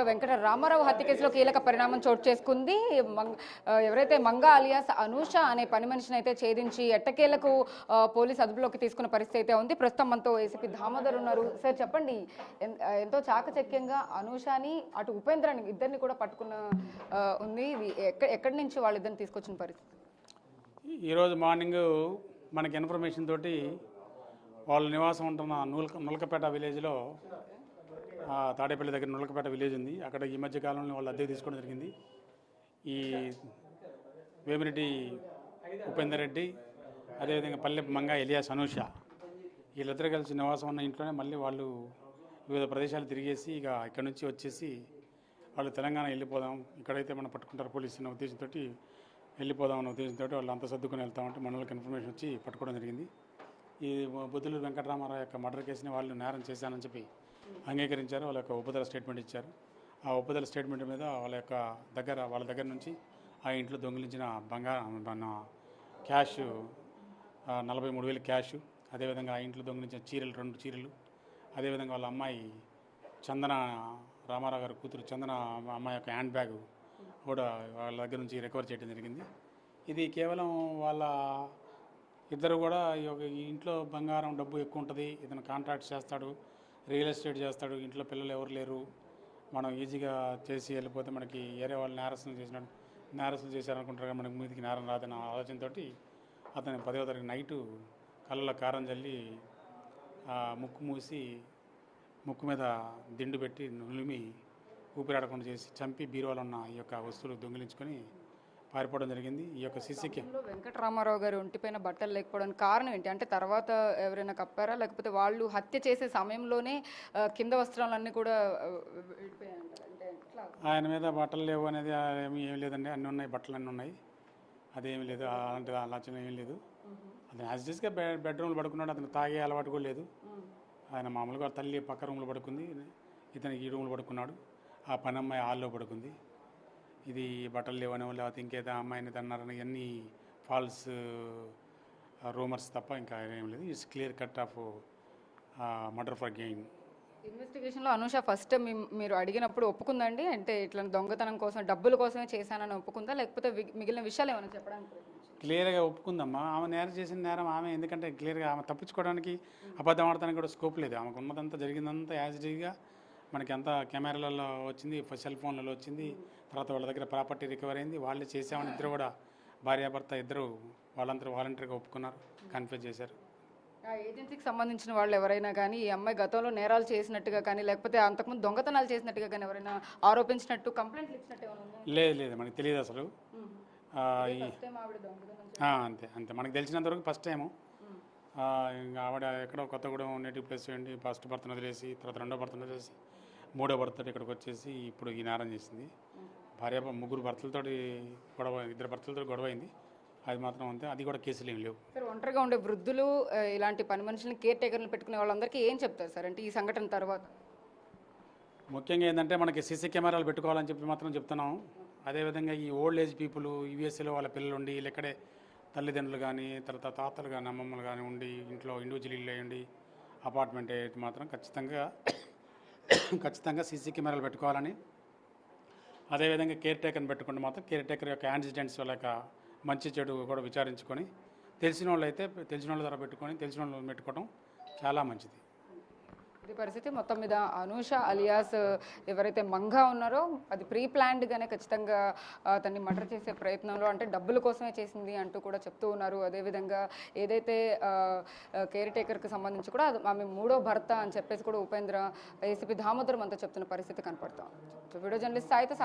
వెంకట రామారావు హత్య కేసులో కీలక పరిణామం చోటు చేసుకుంది. ఎవరైతే మంగా అలియాస్ అనూష అనే పని మనిషిని అయితే ఛేదించి ఎట్టకేలకు పోలీసు అదుపులోకి తీసుకున్న పరిస్థితి అయితే ఉంది. ప్రస్తుతం మనతో ఏసీపీ దామోదర్ ఉన్నారు. సార్ చెప్పండి, ఎంతో చాకచక్యంగా అనూషని అటు ఉపేంద్రని ఇద్దరిని కూడా పట్టుకున్న ఉంది. ఎక్కడి నుంచి వాళ్ళిద్దరిని తీసుకొచ్చిన పరిస్థితి? ఈరోజు మార్నింగ్ మనకి ఇన్ఫర్మేషన్ తోటి వాళ్ళ నివాసం ఉంటున్న నులకపేట విలేజ్లో, తాడేపల్లి దగ్గర నులకపేట విలేజ్ ఉంది. అక్కడ ఈ మధ్య కాలంలో వాళ్ళు అద్దెకు తీసుకోవడం జరిగింది. ఈ వేమిరెడ్డి ఉపేందర్ రెడ్డి, అదేవిధంగా పల్లె మంగా ఎలియాస్ అనూష, వీళ్ళిద్దరు కలిసి నివాసం ఉన్న ఇంట్లోనే మళ్ళీ వాళ్ళు వివిధ ప్రదేశాలు తిరిగేసి ఇక ఇక్కడ నుంచి వచ్చేసి వాళ్ళు తెలంగాణ వెళ్ళిపోదాం, ఇక్కడైతే మనం పట్టుకుంటారు పోలీసు అన్న ఉద్దేశంతో వెళ్ళిపోదాం అన్న ఉద్దేశంతో వాళ్ళు అంతా సర్దుకొని వెళ్తామంటే మనలోకి ఇన్ఫర్మేషన్ వచ్చి పట్టుకోవడం జరిగింది. ఈ బుద్ధులు వెంకటరామారావు యొక్క మర్డర్ కేసుని వాళ్ళు నేరం చేశానని చెప్పి అంగీకరించారు. వాళ్ళ యొక్క ఒప్పుదల స్టేట్మెంట్ ఇచ్చారు. ఆ ఒప్పుదల స్టేట్మెంట్ మీద వాళ్ళ దగ్గర నుంచి ఆ ఇంట్లో దొంగిలించిన క్యాష్ 43,000 క్యాష్, అదేవిధంగా ఆ ఇంట్లో దొంగిలించిన చీరలు 2 చీరలు, అదేవిధంగా వాళ్ళ అమ్మాయి చందన, రామారావు గారి కూతురు చందన అమ్మాయి యొక్క హ్యాండ్ బ్యాగ్ కూడా వాళ్ళ దగ్గర నుంచి రికవర్ చేయడం జరిగింది. ఇది కేవలం వాళ్ళ ఇద్దరు కూడా ఈ ఇంట్లో బంగారం డబ్బు ఎక్కువ ఉంటుంది, ఇతను కాంట్రాక్ట్స్ చేస్తాడు, రియల్ ఎస్టేట్ చేస్తాడు, ఇంట్లో పిల్లలు ఎవరు లేరు, మనం ఈజీగా చేసి వెళ్ళిపోతే మనకి వేరే వాళ్ళు నేరస్తులు చేశారనుకుంటారు కానీ మనకి మీదికి నేరం రాదన్న ఆలోచనతో అతను 10వ తారీఖు నైటు కళ్ళలో కారం చల్లి ముక్కు మూసి ముక్కు మీద దిండు పెట్టి నులిమి ఊపిరాడకుండా చేసి చంపి బీరువాలో ఉన్న ఈ యొక్క వస్తువులు దొంగిలించుకొని పారిపోవడం జరిగింది. ఈ యొక్క సీసీకి వెంకటరామారావు గారు ఒంటిపైన బట్టలు లేకపోవడానికి కారణం ఏంటి? అంటే తర్వాత ఎవరైనా కప్పారా, లేకపోతే వాళ్ళు హత్య చేసే సమయంలోనే కింద వస్త్రాలన్నీ కూడా ఆయన మీద బట్టలు లేవు అనేది ఏం లేదండి, అన్నీ ఉన్నాయి, బట్టలు అన్నీ ఉన్నాయి, అదేమీ లేదు, అలాంటి ఆలోచన ఏం లేదు. అతను యాజ్గా బెడ్రూమ్లో పడుకున్నాడు, అతను తాగే అలవాటు కూడా లేదు. ఆయన మామూలుగా తల్లి పక్క రూమ్లో పడుకుంది, ఇతనికి ఈ రూమ్లో పడుకున్నాడు, ఆ పని అమ్మాయి హాల్లో పడుకుంది. ఇది బట్టలు లేవనో లేకపోతే ఇంకేదో అమ్మాయిని తన్నారని ఇవన్నీ ఫాల్స్ రూమర్స్ తప్ప ఇంకా ఏం లేదు. It's clear cut off murder for gain. ఇన్వెస్టిగేషన్లో అనూష ఫస్ట్ మీరు అడిగినప్పుడు ఒప్పుకుందండి, అంటే ఇట్లా దొంగతనం కోసం డబ్బుల కోసమే చేశానని ఒప్పుకుందా, లేకపోతే మిగిలిన విషయాలు ఏమైనా చెప్పడానికి? క్లియర్గా ఒప్పుకుందమ్మా. ఆమె నేరం చేసిన నేరం ఆమె, ఎందుకంటే క్లియర్గా ఆమె తప్పించుకోవడానికి అబద్ధం ఆడటానికి కూడా స్కోప్ లేదు. ఆమెకు ఉన్నదంతా జరిగిందంతా యాజిటీగా మనకి అంతా కెమెరాలలో వచ్చింది, సెల్ ఫోన్లలో వచ్చింది, తర్వాత వాళ్ళ దగ్గర ప్రాపర్టీ రికవర్ అయింది. వాళ్ళే చేసామని ఇద్దరు కూడా భార్యాభర్త ఇద్దరు వాళ్ళంతా వాలంటరీగా ఒప్పుకున్నారు, కన్ఫ్యూజ్ చేశారు. ఆ ఏజెన్సీకి సంబంధించిన వాళ్ళు ఎవరైనా కానీ ఈ అమ్మాయి గతంలో నేరాలు చేసినట్టుగా కానీ, లేకపోతే అంతకుముందు దొంగతనాలు చేసినట్టుగా కానీ ఎవరైనా ఆరోపించినట్టు కంప్లైంట్లు ఇచ్చినట్టు? లేదు, మనకి తెలియదు అసలు. అంతే మనకు తెలిసినంతవరకు ఫస్ట్ టైము. ఇంకా ఆవిడ ఎక్కడో కొత్తగూడెం నేటివ్ ప్లేస్ చేయండి, ఫస్ట్ భర్తను వదిలేసి తర్వాత 2వ భర్తను వదిలేసి 3వ భర్తతో ఇక్కడికి వచ్చేసి ఇప్పుడు ఈ నేరం చేసింది. ముగ్గురు భర్తలతో గొడవ, 2 భర్తలతో గొడవ అయింది. అది మాత్రం అంతే, అది కూడా కేసులు ఏమి లేవు. సార్, ఒంటరిగా ఉండే వృద్ధులు, ఇలాంటి పని మనుషులని కేర్ టేకర్లు పెట్టుకునే వాళ్ళందరికీ ఏం చెప్తారు సార్, అంటే ఈ సంఘటన తర్వాత? ముఖ్యంగా ఏంటంటే మనకి సీసీ కెమెరాలు పెట్టుకోవాలని చెప్పి మాత్రం చెప్తున్నాం. అదేవిధంగా ఈ ఓల్డ్ ఏజ్ పీపుల్, యూఎస్ఏలో వాళ్ళ పిల్లలు ఉండి ఇక్కడే తల్లిదండ్రులు కానీ తర్వాత తాతలు కానీ అమ్మమ్మలు కానీ ఉండి ఇంట్లో ఇండివిజువల్ ఇల్లు అయ్యండి అపార్ట్మెంట్ అయితే మాత్రం ఖచ్చితంగా సీసీ కెమెరాలు పెట్టుకోవాలని, అదేవిధంగా కేర్ టేకర్ని పెట్టుకుంటే మాత్రం కేర్ టేకర్ యొక్క యాక్సిడెంట్స్ వాళ్ళ యొక్క మంచి చెడు కూడా విచారించుకొని తెలిసిన వాళ్ళ ద్వారా పెట్టుకొని తెలిసిన వాళ్ళు పెట్టుకోవడం చాలా మంచిది. ఇది పరిస్థితి. మొత్తం మీద అనూష అలియాస్ ఎవరైతే మంగా ఉన్నారో అది ప్రీ ప్లాన్డ్గానే ఖచ్చితంగా అతన్ని మర్డర్ చేసే ప్రయత్నంలో, అంటే డబ్బుల కోసమే చేసింది అంటూ కూడా చెప్తూ ఉన్నారు. అదేవిధంగా ఏదైతే కేర్ టేకర్కి సంబంధించి కూడా ఆమె 3వ భర్త అని చెప్పేసి కూడా ఉపేంద్ర, ఏసీపీ దామోదర్ అంతా చెప్తున్న పరిస్థితి కనపడుతుంది. వీడియో జర్నలిస్ట్ సాహిత్య